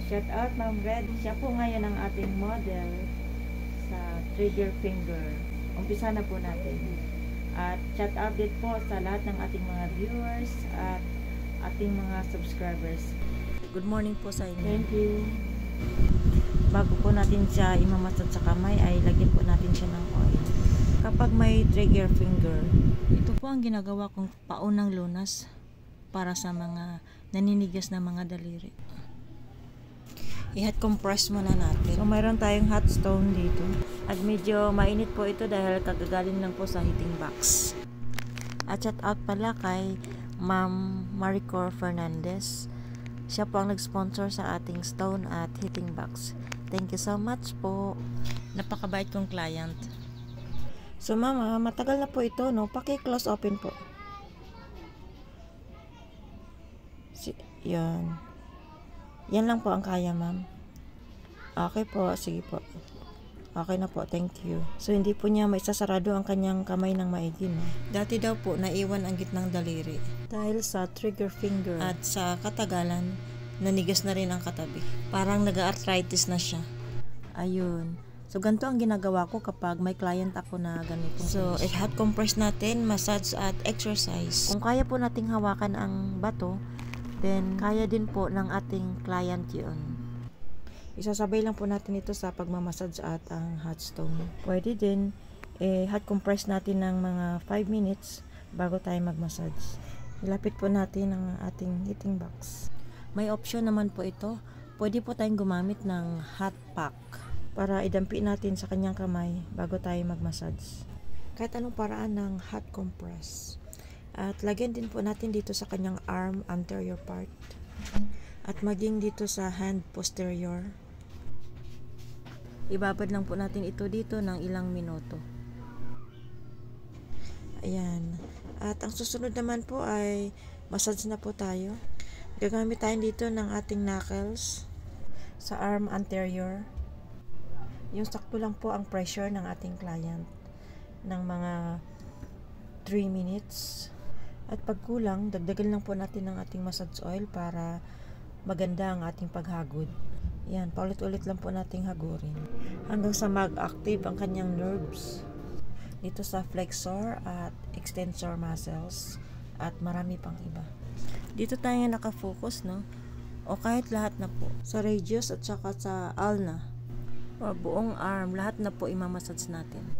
Shout out Ma'am Red. Siya po ngayon ang ating model sa trigger finger. Umpisa na po natin. At shout out din po sa lahat ng ating mga viewers at ating mga subscribers. Good morning po sa inyo. Thank you. Bago po natin siya imamasad sa kamay ay lagyan po natin siya ng oil. Kapag may trigger finger, ito po ang ginagawa kong paunang lunas para sa mga naninigas na mga daliri. I-hot compress muna natin. So mayroon tayong hot stone dito. At medyo mainit po ito dahil kagagaling lang po sa heating box. At shout out pala kay Ma'am Maricor Fernandez. Siya po ang nag-sponsor sa ating stone at heating box. Thank you so much po. Napakabait kong client. So mama, matagal na po ito, no? Paki-close open po. Yan. Yan lang po ang kaya, ma'am. Okay po, sige po. Okay na po, thank you. So hindi po niya maisasarado ang kanyang kamay ng maigi, no? Dati daw po naiwan ang gitnang daliri. Dahil sa trigger finger. At sa katagalan, nanigas na rin ang katabi. Parang nag-arthritis na siya. Ayun. So ganito ang ginagawa ko kapag may client ako na ganito. So i-hot compress natin, massage at exercise. Kung kaya po nating hawakan ang bato, then kaya din po ng ating client yun. Isasabay lang po natin ito sa pagmamassage at ang hot stone. Pwede din hot compress natin ng mga 5 minutes bago tayo magmassage. Ilapit po natin ang ating heating box. May option naman po ito. Pwede po tayong gumamit ng hot pack para idampi natin sa kanyang kamay bago tayo magmassage. Kahit anong paraan ng hot compress. At lagyan din po natin dito sa kanyang arm anterior part. At maging dito sa hand posterior. Ibabad lang po natin ito dito ng ilang minuto. Ayan. At ang susunod naman po ay massage na po tayo. Gagamit tayo dito ng ating knuckles sa arm anterior. Yung sakto lang po ang pressure ng ating client ng mga 3 minutes. At pag kulang, dagdagan lang po natin ng ating massage oil para maganda ang ating paghagod. Yan, paulit-ulit lang po nating hagurin hanggang sa mag-active ang kanyang nerves dito sa flexor at extensor muscles at marami pang iba. Dito tayo nakafocus, no? O kahit lahat na po sa radius at saka sa ulna o buong arm, lahat na po imamassage natin.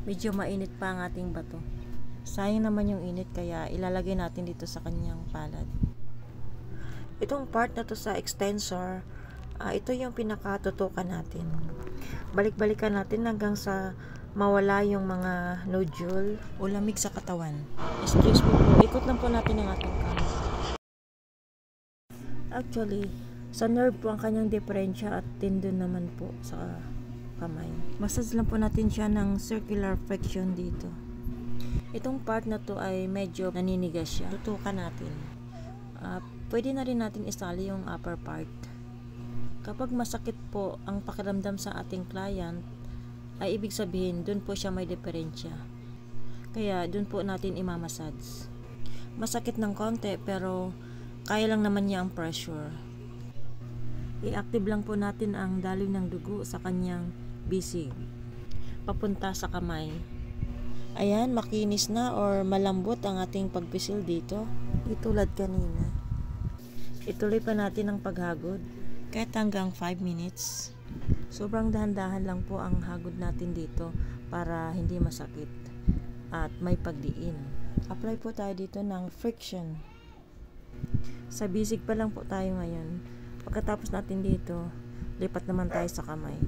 Medyo mainit pa ang ating bato. Sayang naman yung init kaya ilalagay natin dito sa kanyang palad. Itong part na to sa extensor, ito yung pinakatutukan natin. Balik-balikan natin hanggang sa mawala yung mga nodule O lamig sa katawan. Excuse me po, ikot lang po natin ang ating kamay. Actually, sa nerve po ang kanyang diferensya at tendon naman po sa kamay. Massage lang po natin siya ng circular flexion dito. Itong part na to ay medyo naninigas siya. Tutukan natin. Pwede na rin natin isali yung upper part. Kapag masakit po ang pakiramdam sa ating client, ay ibig sabihin dun po siya may diferensya. Kaya dun po natin imamassage. Masakit ng konti pero kaya lang naman niya ang pressure. I-active lang po natin ang daloy ng dugo sa kanyang bisig papunta sa kamay. Ayan, makinis na or malambot ang ating pagpisil dito. Itulad kanina. Ituloy pa natin ang paghagod kahit hanggang 5 minutes. Sobrang dahan-dahan lang po ang hagod natin dito para hindi masakit at may pagdiin. Apply po tayo dito ng friction. Sa bisig pa lang po tayo ngayon. Pagkatapos natin dito, lipat naman tayo sa kamay.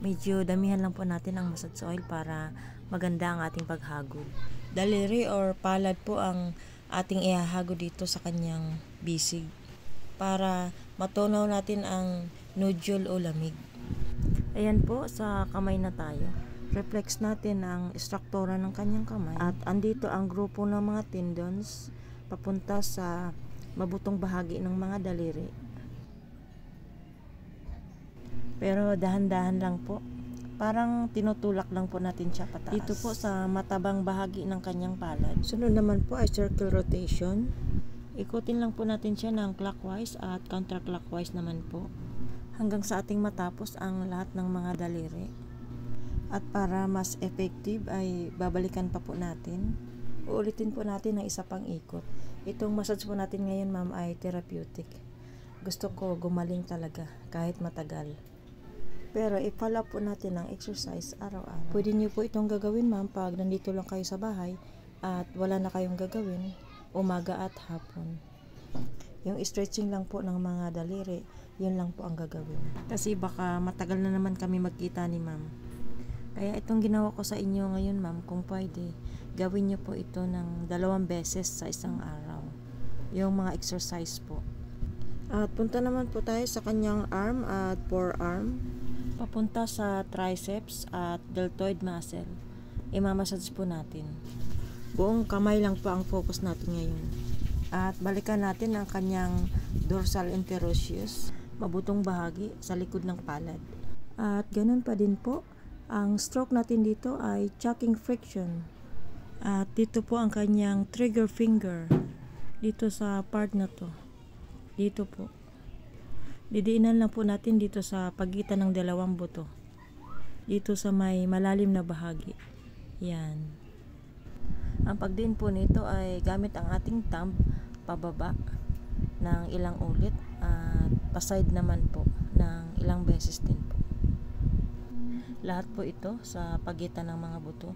Medyo damihan lang po natin ang massage oil para maganda ang ating paghagod. Daliri or palad po ang ating ihahagod dito sa kanyang bisig para matunaw natin ang nodule o lamig. Ayan po, sa kamay na tayo. Reflex natin ang struktura ng kanyang kamay at andito ang grupo ng mga tendons papunta sa mabutong bahagi ng mga daliri. Pero dahan-dahan lang po. Parang tinutulak lang po natin siya pataas. Dito po sa matabang bahagi ng kanyang palad. Sunod naman po ay circle rotation. Ikutin lang po natin siya ng clockwise at counterclockwise naman po, hanggang sa ating matapos ang lahat ng mga daliri. At para mas effective ay babalikan pa po natin. Uulitin po natin ng isa pang ikot. Itong massage po natin ngayon, ma'am, ay therapeutic. Gusto ko gumaling talaga kahit matagal. Pero i-follow po natin ang exercise araw-araw. Pwede niyo po itong gagawin, ma'am, pag nandito lang kayo sa bahay at wala na kayong gagawin, umaga at hapon. Yung stretching lang po ng mga daliri, yun lang po ang gagawin. Kasi baka matagal na naman kami magkita ni ma'am. Kaya itong ginawa ko sa inyo ngayon, ma'am, kung pwede, gawin niyo po ito ng 2 beses sa isang araw. Yung mga exercise po. At punta naman po tayo sa kanyang arm at forearm. Papunta sa triceps at deltoid muscle. Imamassage po natin. Buong kamay lang po ang focus natin ngayon. At balikan natin ang kanyang dorsal interosseous, mabutong bahagi sa likod ng palad. At ganun pa din po, ang stroke natin dito ay chucking friction. At dito po ang kanyang trigger finger. Dito sa part na to. Dito po. Didiinan lang po natin dito sa pagitan ng 2 buto. Dito sa may malalim na bahagi. Yan. Ang pagdiin po nito ay gamit ang ating thumb pababa ng ilang ulit at paside naman po ng ilang beses din po. Lahat po ito sa pagitan ng mga buto.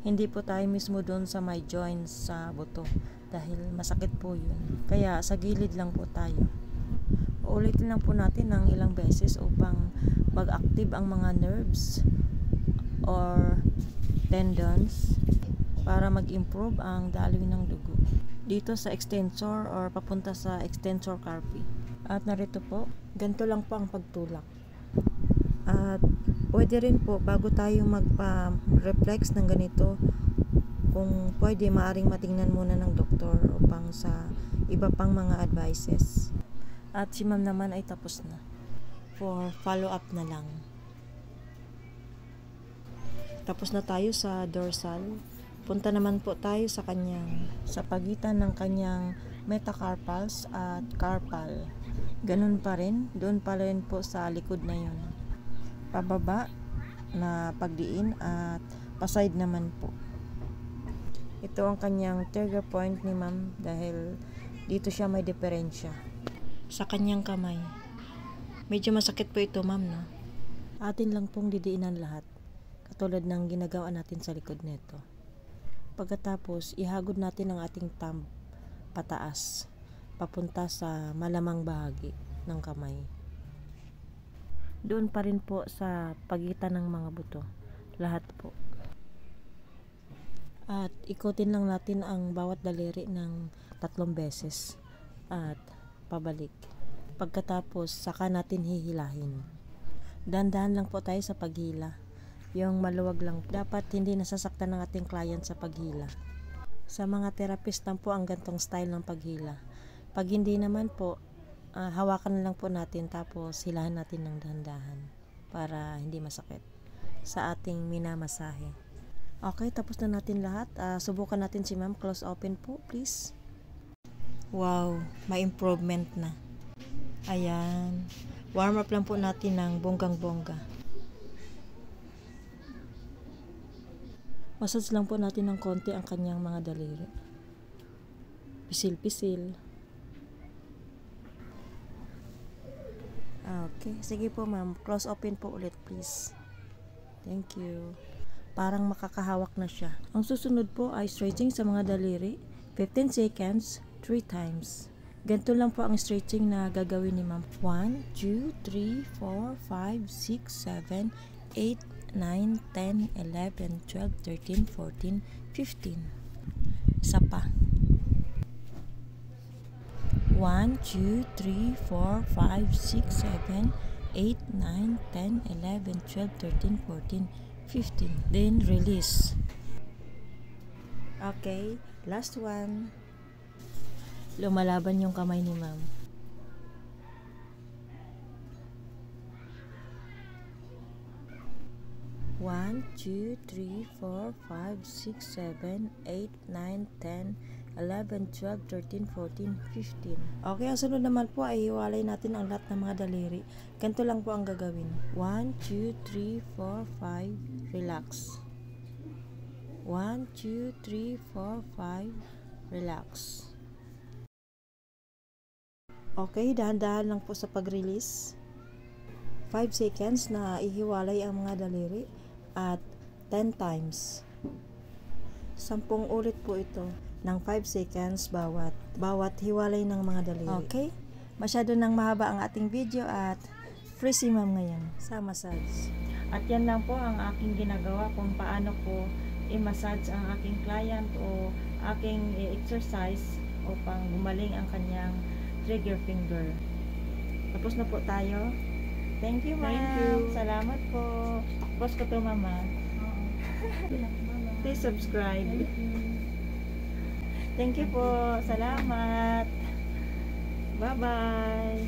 Hindi po tayo mismo doon sa may joints sa buto dahil masakit po yun. Kaya sa gilid lang po tayo. Uulitin lang po natin ng ilang beses upang mag-active ang mga nerves or tendons para mag-improve ang daloy ng dugo dito sa extensor or papunta sa extensor carpi. At narito po, ganito lang po ang pagtulak. At pwede rin po bago tayo magpa-reflex ng ganito, kung pwede maaring matingnan muna ng doktor upang sa iba pang mga advices. At si ma'am naman ay tapos na. For follow-up na lang. Tapos na tayo sa dorsal. Punta naman po tayo sa pagitan ng kanyang metacarpals at carpal. Ganun pa rin, doon pa rin po sa likod na yun. Pababa na pagdiin at paside naman po. Ito ang kanyang trigger point ni ma'am dahil dito siya may diferensya. Sa kanyang kamay. Medyo masakit po ito, ma'am, no? Atin lang pong didiinan lahat. Katulad ng ginagawa natin sa likod nito. Pagkatapos, ihagod natin ang ating thumb pataas, papunta sa malamang bahagi ng kamay. Doon pa rin po sa pagitan ng mga buto. Lahat po. At ikutin lang natin ang bawat daliri ng 3 beses. At pabalik. Pagkatapos, saka natin hihilahin. Dahan-dahan lang po tayo sa paghila. Yung maluwag lang. Dapat hindi nasasaktan ng ating client sa paghila. Sa mga therapist lang po ang gantong style ng paghila. Pag hindi naman po, hawakan na lang po natin tapos hilahan natin ng dahan-dahan para hindi masakit sa ating minamasahe. Okay, tapos na natin lahat. Subukan natin si ma'am. Close open po, please. Wow, may improvement na. Ayan. Warm up lang po natin ng bonggang-bongga. Massage lang po natin ng konti ang kanyang mga daliri. Pisil-pisil. Okay, sige po ma'am. Close open po ulit, please. Thank you. Parang makakahawak na siya. Ang susunod po ay stretching sa mga daliri. 15 seconds, 3 times. Ganito lang po ang stretching na gagawin ni ma'am. 1, 2, 3, 4, 5, 6, 7, 8, 9, 10, 11, 12, 13, 14, 15. Isa pa. 1, 2, 3, 4, 5, 6, 7, 8, 9, 10, 11, 12, 13, 14, 15. Then release. Okay, last one. Lumalaban yung kamay ni ma'am. One, 2, 3, 4, 5, 6, 7, 8, 9, 10, 11, 12, 13, 14, 15. Okay, ang sunod naman po ay hiwalay natin ang lahat ng mga daliri. Ganito lang po ang gagawin. 1, 2, 3, 4, 5, relax. 1, 2, 3, 4, 5, relax. Okay, dahan-dahan lang po sa pag-release. 5 seconds na ihiwalay ang mga daliri at 10 times. 10 ulit po ito ng 5 seconds bawat hiwalay ng mga daliri. Okay? Masyado nang mahaba ang ating video at free si ma'am ngayon sa massage. At yan lang po ang aking ginagawa kung paano po i-massage ang aking client o aking exercise upang gumaling ang kanyang trigger finger. Tapos na po tayo. Thank you, ma'am. Thank you. Salamat po. Boss ko to, mama. Please subscribe. Thank you po. Salamat. Bye-bye.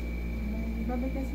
Bye-bye kasi.